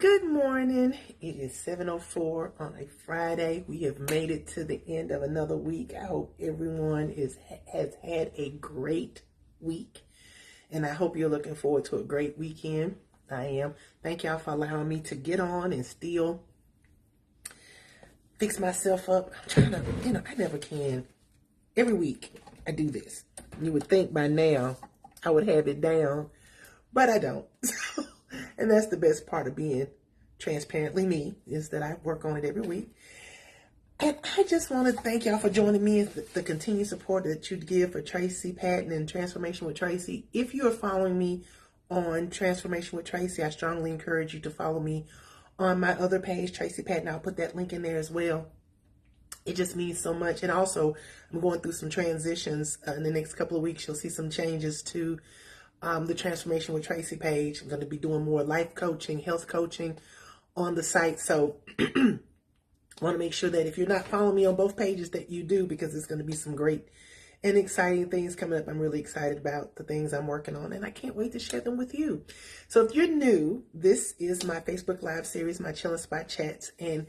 Good morning. It is 7:04 on a Friday. We have made it to the end of another week. I hope everyone has had a great week, and I hope you're looking forward to a great weekend. I am. Thank y'all for allowing me to get on and still fix myself up. I'm trying to, I never can. Every week I do this. You would think by now I would have it down, but I don't. And that's the best part of being transparently me, is that I work on it every week. And I just want to thank y'all for joining me and the continued support that you give for Tracy Patton and Transformation with Tracy. If you are following me on Transformation with Tracy, I strongly encourage you to follow me on my other page, Tracy Patton. I'll put that link in there as well. It just means so much. And also, I'm going through some transitions in the next couple of weeks. You'll see some changes to the Transformation with Tracy page. I'm going to be doing more life coaching, health coaching on the site. So I want to make sure that if you're not following me on both pages, that you do, because it's going to be some great and exciting things coming up. I'm really excited about the things I'm working on, and I can't wait to share them with you. So if you're new, this is my Facebook Live series, my Chillin' Spot Chats, and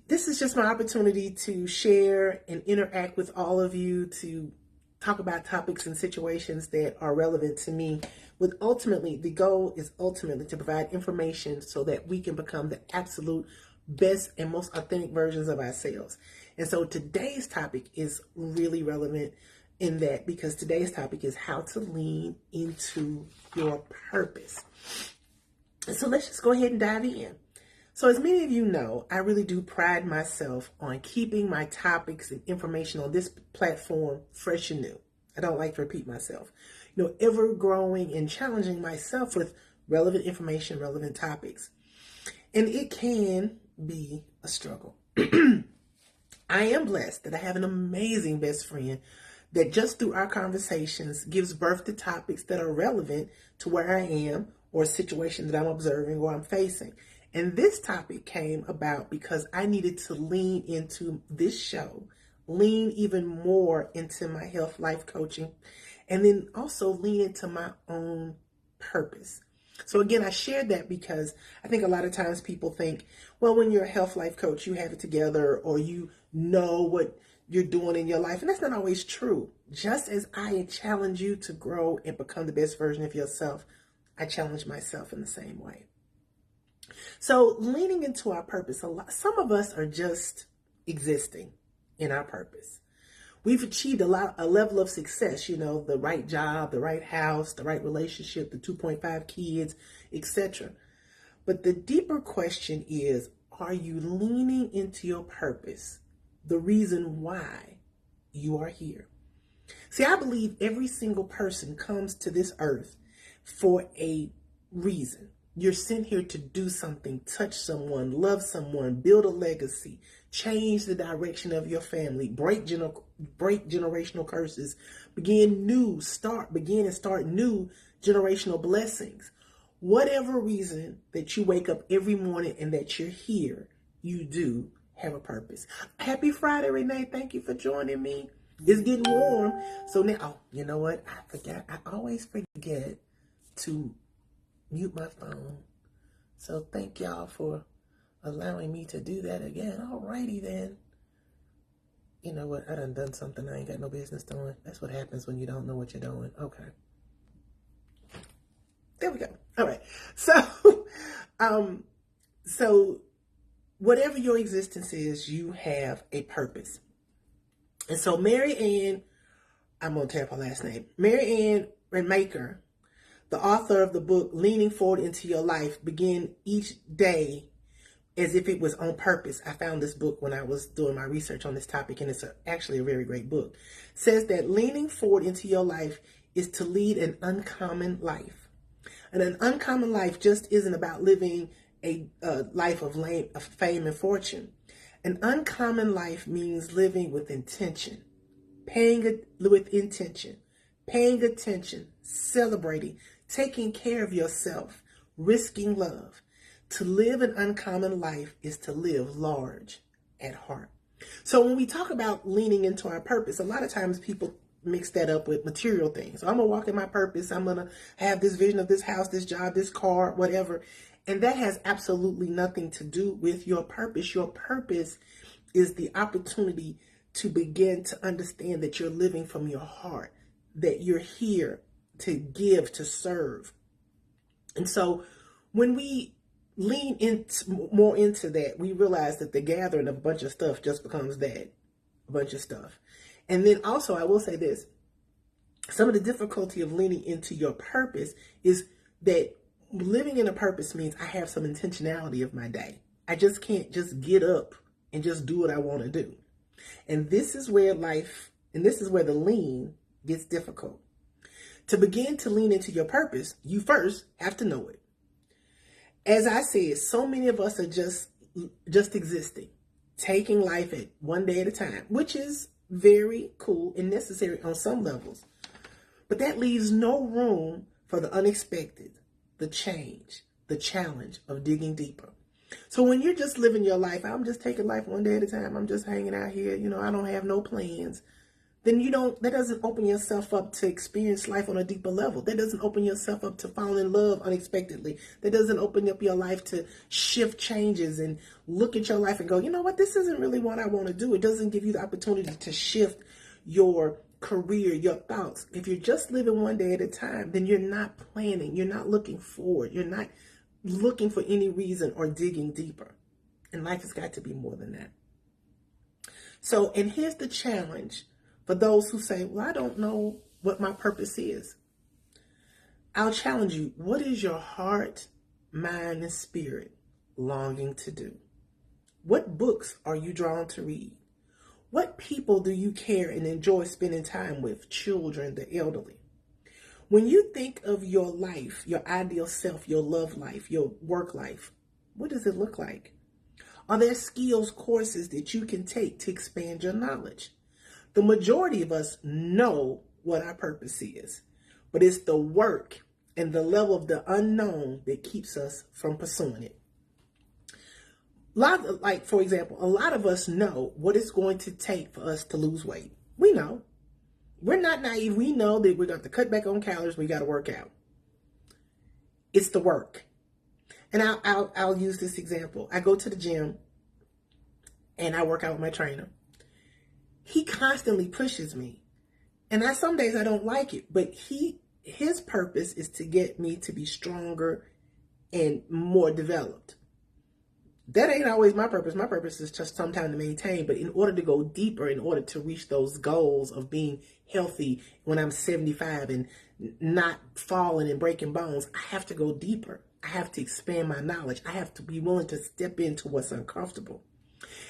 this is just my opportunity to share and interact with all of you, to talk about topics and situations that are relevant to me, with ultimately, the goal is ultimately to provide information so that we can become the absolute best and most authentic versions of ourselves. And so today's topic is really relevant in that, because today's topic is how to lean into your purpose. And so let's just go ahead and dive in. So as many of you know, I really do pride myself on keeping my topics and information on this platform fresh and new. I don't like to repeat myself. Ever growing and challenging myself with relevant information, relevant topics. And it can be a struggle. I am blessed that I have an amazing best friend that just through our conversations gives birth to topics that are relevant to where I am, or a situation that I'm observing or I'm facing. And this topic came about because I needed to lean into this show, lean even more into my health life coaching, and then also lean into my own purpose. So again, I shared that because I think a lot of times people think, well, when you're a health life coach, you have it together, or you know what you're doing in your life. And that's not always true. Just as I challenge you to grow and become the best version of yourself, I challenge myself in the same way. So leaning into our purpose, some of us are just existing in our purpose. We've achieved a level of success, the right job, the right house, the right relationship, the 2.5 kids, etc. But the deeper question is, are you leaning into your purpose, the reason why you are here? See, I believe every single person comes to this earth for a reason. You're sent here to do something, touch someone, love someone, build a legacy, change the direction of your family, break generational curses, begin and start new generational blessings. Whatever reason that you wake up every morning and that you're here, you do have a purpose. Happy Friday, Renee. Thank you for joining me. It's getting warm. So now, you know what? I forgot. I always forget to mute my phone. So thank y'all for allowing me to do that again. Alrighty then. You know what? I done something I ain't got no business doing. That's what happens when you don't know what you're doing. Okay. There we go. All right. So whatever your existence is, you have a purpose. And so Mary Ann, I'm going to tap her last name, Mary Ann Radmacher, the author of the book, Leaning Forward into Your Life, begin each day as if it was on purpose. I found this book when I was doing my research on this topic, and it's actually a very great book. It says that leaning forward into your life is to lead an uncommon life. And an uncommon life just isn't about living a life of fame and fortune. An uncommon life means living with intention, paying attention, celebrating, taking care of yourself, risking love. To live an uncommon life is to live large at heart. So when we talk about leaning into our purpose, a lot of times people mix that up with material things. So I'm going to walk in my purpose. I'm going to have this vision of this house, this job, this car, whatever. And that has absolutely nothing to do with your purpose. Your purpose is the opportunity to begin to understand that you're living from your heart, that you're here to give, to serve. And so when we lean more into that, we realize that the gathering of a bunch of stuff just becomes that, a bunch of stuff. And then also, I will say this, some of the difficulty of leaning into your purpose is that living in a purpose means I have some intentionality of my day. I just can't just get up and just do what I want to do. And this is where the lean gets difficult. To begin to lean into your purpose, you first have to know it. As I said, so many of us are just existing, taking life at one day at a time, which is very cool and necessary on some levels. But that leaves no room for the unexpected, the change, the challenge of digging deeper. So when you're just living your life, I'm just taking life one day at a time, I'm just hanging out here, I don't have no plans, then that doesn't open yourself up to experience life on a deeper level. That doesn't open yourself up to fall in love unexpectedly. That doesn't open up your life to shift changes and look at your life and go, you know what, this isn't really what I want to do. It doesn't give you the opportunity to shift your career, your thoughts. If you're just living one day at a time, then you're not planning. You're not looking forward. You're not looking for any reason or digging deeper. And life has got to be more than that. So, and here's the challenge for those who say, well, I don't know what my purpose is. I'll challenge you. What is your heart, mind, and spirit longing to do? What books are you drawn to read? What people do you care and enjoy spending time with? Children, the elderly. When you think of your life, your ideal self, your love life, your work life, what does it look like? Are there skills, courses that you can take to expand your knowledge? The majority of us know what our purpose is, but it's the work and the level of the unknown that keeps us from pursuing it. For example, a lot of us know what it's going to take for us to lose weight. We know. We're not naive. We know that we're going to cut back on calories. We got to work out. It's the work. And I'll use this example. I go to the gym and I work out with my trainer. He constantly pushes me. And some days I don't like it, but his purpose is to get me to be stronger and more developed. That ain't always my purpose. My purpose is just sometimes to maintain, but in order to go deeper, in order to reach those goals of being healthy when I'm 75 and not falling and breaking bones, I have to go deeper. I have to expand my knowledge. I have to be willing to step into what's uncomfortable.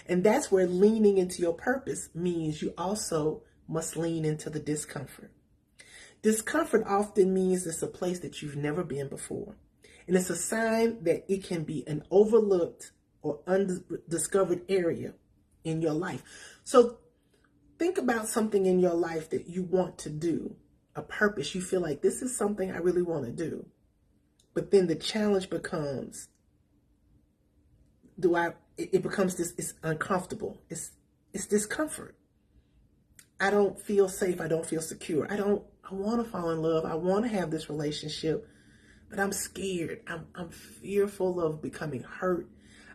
And that's where leaning into your purpose means you also must lean into the discomfort. Discomfort often means it's a place that you've never been before. And it's a sign that it can be an overlooked or undiscovered area in your life. So think about something in your life that you want to do, a purpose. You feel like this is something I really want to do. But then the challenge becomes, it becomes this, it's uncomfortable. It's discomfort. I don't feel safe. I don't feel secure. I want to fall in love. I want to have this relationship, but I'm scared. I'm fearful of becoming hurt.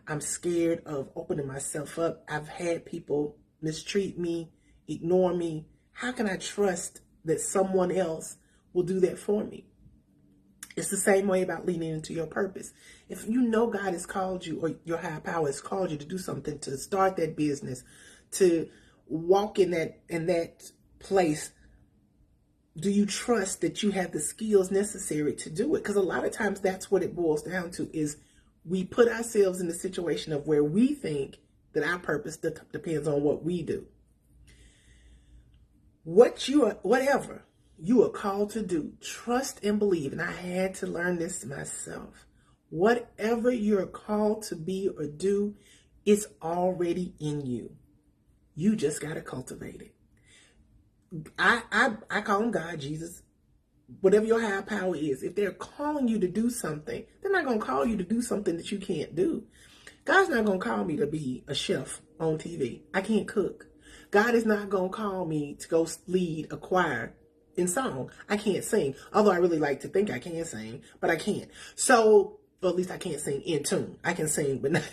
I'm scared of opening myself up. I've had people mistreat me, ignore me. How can I trust that someone else will do that for me? It's the same way about leaning into your purpose. If you know God has called you, or your higher power has called you to do something, to start that business, to walk in that place, do you trust that you have the skills necessary to do it? Because a lot of times that's what it boils down to, is we put ourselves in the situation of where we think that our purpose depends on what we do. Whatever you are called to do, trust and believe. And I had to learn this myself. Whatever you're called to be or do, it's already in you. You just got to cultivate it. I call him God, Jesus, whatever your higher power is. If they're calling you to do something, they're not going to call you to do something that you can't do. God's not going to call me to be a chef on TV. I can't cook. God is not going to call me to go lead a choir in song. I can't sing, although I really like to think I can sing, but I can't. So, or at least I can't sing in tune. I can sing, but not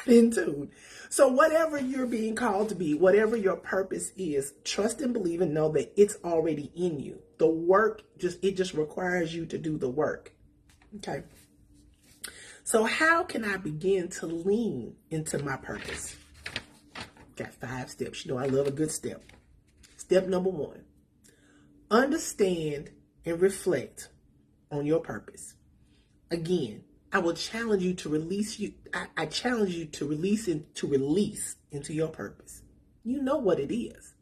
in tune. So whatever you're being called to be, whatever your purpose is, trust and believe and know that it's already in you. The work, it just requires you to do the work. Okay. So how can I begin to lean into my purpose? Got 5 steps. You know, I love a good step. Step number 1, understand and reflect on your purpose. Again, I will challenge you to release I challenge you to release into your purpose. You know what it is.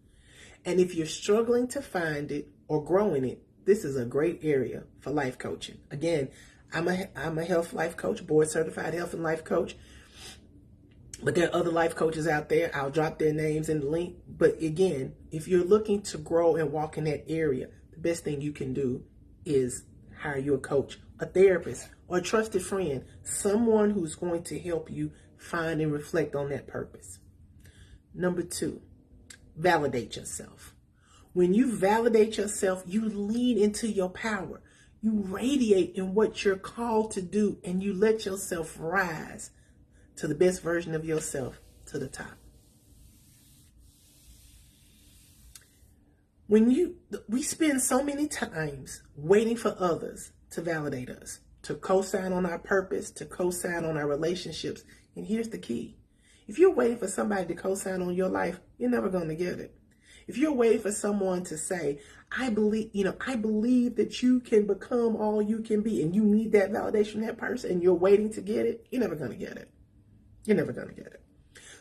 And if you're struggling to find it or grow in it, this is a great area for life coaching. Again, I'm a health life coach, board certified health and life coach. But there are other life coaches out there. I'll drop their names in the link. But again, if you're looking to grow and walk in that area, the best thing you can do is hire you a coach, a therapist, or a trusted friend, someone who's going to help you find and reflect on that purpose. Number 2, validate yourself. When you validate yourself, you lean into your power. You radiate in what you're called to do, and you let yourself rise to the best version of yourself, to the top. We spend so many times waiting for others to validate us, to co-sign on our purpose, to co-sign on our relationships. And here's the key. If you're waiting for somebody to co-sign on your life, you're never going to get it. If you're waiting for someone to say, I believe that you can become all you can be, and you need that validation from that person, and you're waiting to get it, you're never going to get it. You're never going to get it.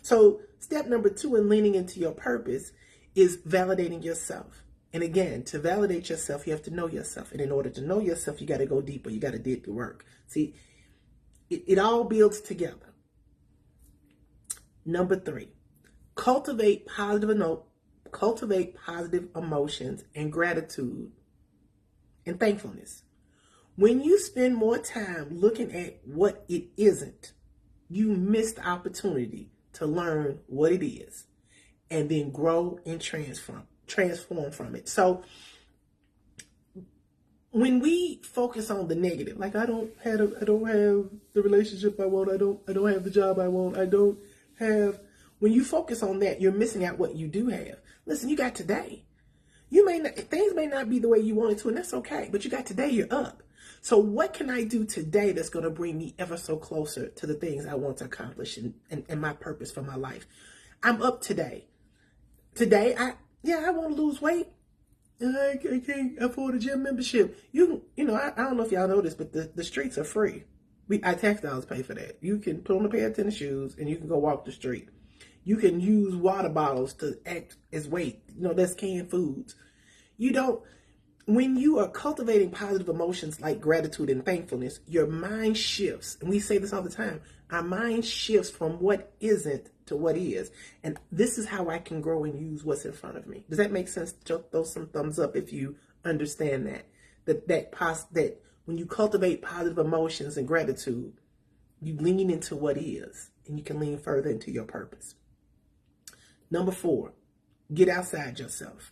So step number 2 in leaning into your purpose is validating yourself. And again, to validate yourself, you have to know yourself. And in order to know yourself, you got to go deeper. You got to do the work. See, it all builds together. Number 3, cultivate positive emotions and gratitude and thankfulness. When you spend more time looking at what it isn't, you miss the opportunity to learn what it is and then grow and transform from it. So when we focus on the negative, like I don't have the relationship I want, I don't have the job I want, when you focus on that, you're missing out what you do have. Listen, you got today. Things may not be the way you want it to, and that's okay, but you got today, you're up. So what can I do today that's going to bring me ever so closer to the things I want to accomplish and my purpose for my life? I'm up today. Today, I want to lose weight. I can't afford a gym membership. I don't know if y'all know this, but the streets are free. Our tax dollars pay for that. You can put on a pair of tennis shoes and you can go walk the street. You can use water bottles to act as weight. That's canned foods. When you are cultivating positive emotions like gratitude and thankfulness, your mind shifts. And we say this all the time. Our mind shifts from what isn't to what is. And this is how I can grow and use what's in front of me. Does that make sense? Throw some thumbs up if you understand that. That when you cultivate positive emotions and gratitude, you lean into what is, and you can lean further into your purpose. Number 4, get outside yourself.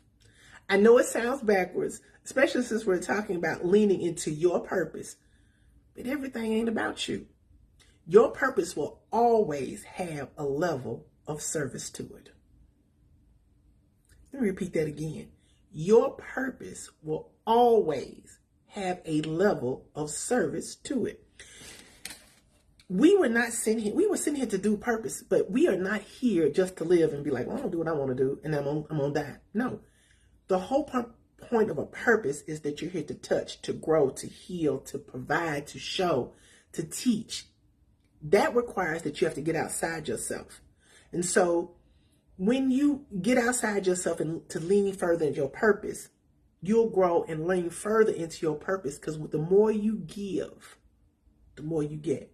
I know it sounds backwards, especially since we're talking about leaning into your purpose, but everything ain't about you. Your purpose will always have a level of service to it. Let me repeat that again. Your purpose will always have a level of service to it. We were sitting here to do purpose, but we are not here just to live and be like, well, I'm going to do what I want to do and I'm going to die. No. The whole point of a purpose is that you're here to touch, to grow, to heal, to provide, to show, to teach. That requires that you have to get outside yourself. And so when you get outside yourself and to lean further into your purpose, you'll grow and lean further into your purpose, because the more you give, the more you get.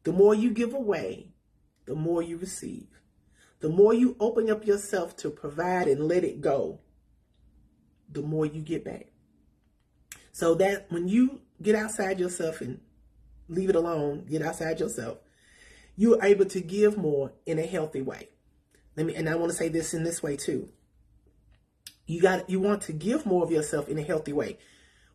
The more you give away, the more you receive. The more you open up yourself to provide and let it go, the more you get back. So that when you get outside yourself and leave it alone, get outside yourself, you're able to give more in a healthy way. And I want to say this in this way too. You want to give more of yourself in a healthy way.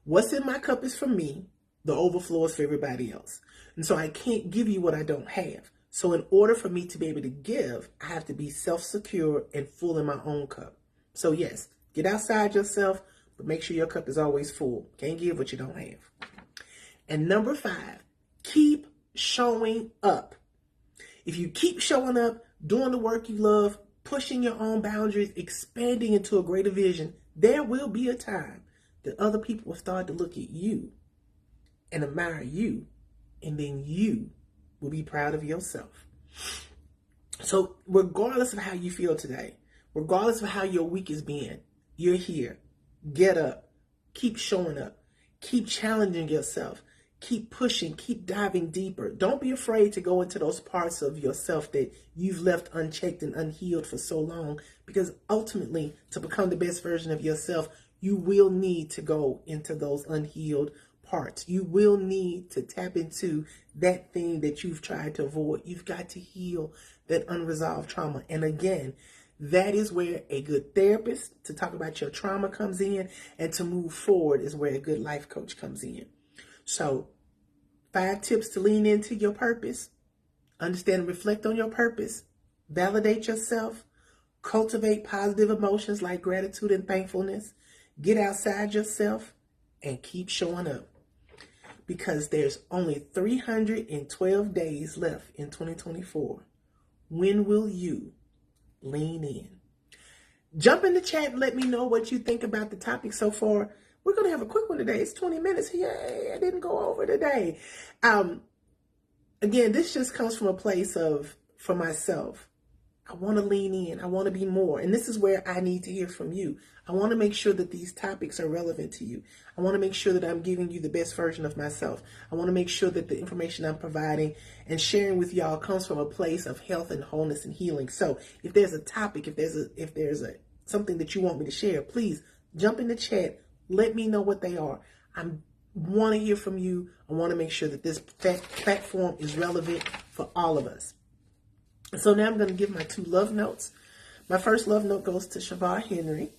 What's in my cup is for me. The overflow is for everybody else. And so I can't give you what I don't have. So in order for me to be able to give, I have to be self-secure and full in my own cup. So yes, get outside yourself, but make sure your cup is always full. Can't give what you don't have. And number 5, keep showing up. If you keep showing up, doing the work you love, pushing your own boundaries, expanding into a greater vision, there will be a time that other people will start to look at you and admire you, and then you will be proud of yourself. So regardless of how you feel today, regardless of how your week has been, you're here. Get up. Keep showing up. Keep challenging yourself. Keep pushing. Keep diving deeper. Don't be afraid to go into those parts of yourself that you've left unchecked and unhealed for so long, because ultimately, to become the best version of yourself, you will need to go into those unhealed parts. You will need to tap into that thing that you've tried to avoid. You've got to heal that unresolved trauma. And again, that is where a good therapist to talk about your trauma comes in, and to move forward is where a good life coach comes in. So 5 tips to lean into your purpose. Understand and reflect on your purpose. Validate yourself. Cultivate positive emotions like gratitude and thankfulness. Get outside yourself and keep showing up. Because there's only 312 days left in 2024. When will you lean in? Jump in the chat and let me know what you think about the topic so far. We're going to have a quick one today. It's 20 minutes. Yay, I didn't go over today. Again, this just comes from a place of, for myself, I want to lean in. I want to be more. And this is where I need to hear from you. I want to make sure that these topics are relevant to you. I want to make sure that I'm giving you the best version of myself. I want to make sure that the information I'm providing and sharing with y'all comes from a place of health and wholeness and healing. So if there's a topic, if there's something that you want me to share, please jump in the chat. Let me know what they are. I want to hear from you. I want to make sure that this platform is relevant for all of us. So now I'm going to give my 2 love notes. My first love note goes to Shavar Henry.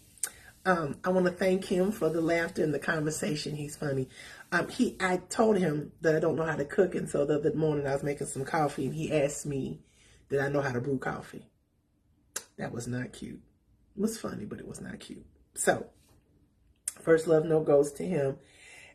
I want to thank him for the laughter and the conversation. He's funny. I told him that I don't know how to cook, and so the other morning I was making some coffee, and he asked me, did I know how to brew coffee? That was not cute. It was funny, but it was not cute. So, first love note goes to him.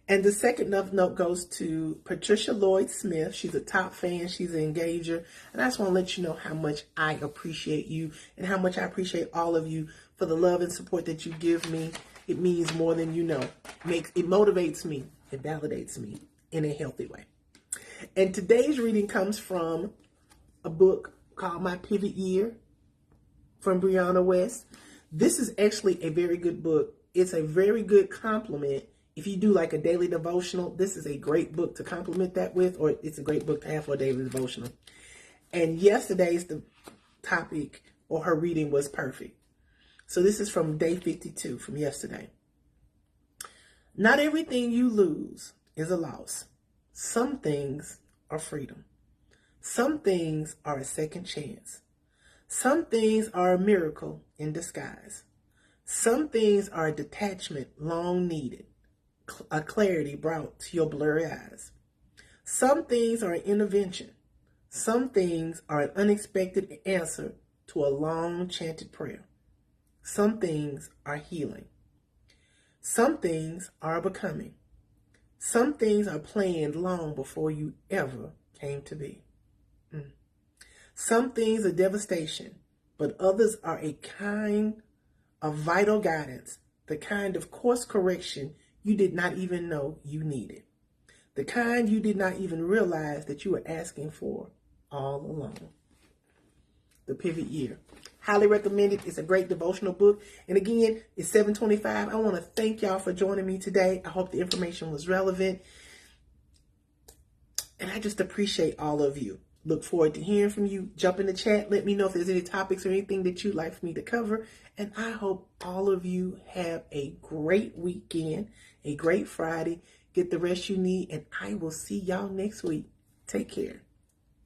And the second love note goes to Patricia Lloyd Smith. She's a top fan. She's an engager. And I just want to let you know how much I appreciate you and how much I appreciate all of you for the love and support that you give me. It means more than you know. It motivates me. It validates me in a healthy way. And today's reading comes from a book called My Pivot Year from Brianna West. This is actually a very good book. It's a very good complement. If you do like a daily devotional, this is a great book to complement that with, or it's a great book to have for a daily devotional. And yesterday's the topic, or her reading, was perfect. So this is from day 52 from yesterday. Not everything you lose is a loss. Some things are freedom. Some things are a second chance. Some things are a miracle in disguise. Some things are a detachment long needed, a clarity brought to your blurry eyes. Some things are an intervention. Some things are an unexpected answer to a long chanted prayer. Some things are healing. Some things are becoming. Some things are planned long before you ever came to be. Some things are devastation, but others are a kind of vital guidance, the kind of course correction you did not even know you needed, the kind you did not even realize that you were asking for all along. The Pivot Year. Highly recommended. It's a great devotional book. And again, it's 7:25. I want to thank y'all for joining me today. I hope the information was relevant. And I just appreciate all of you. Look forward to hearing from you. Jump in the chat. Let me know if there's any topics or anything that you'd like for me to cover. And I hope all of you have a great weekend, a great Friday. Get the rest you need. And I will see y'all next week. Take care.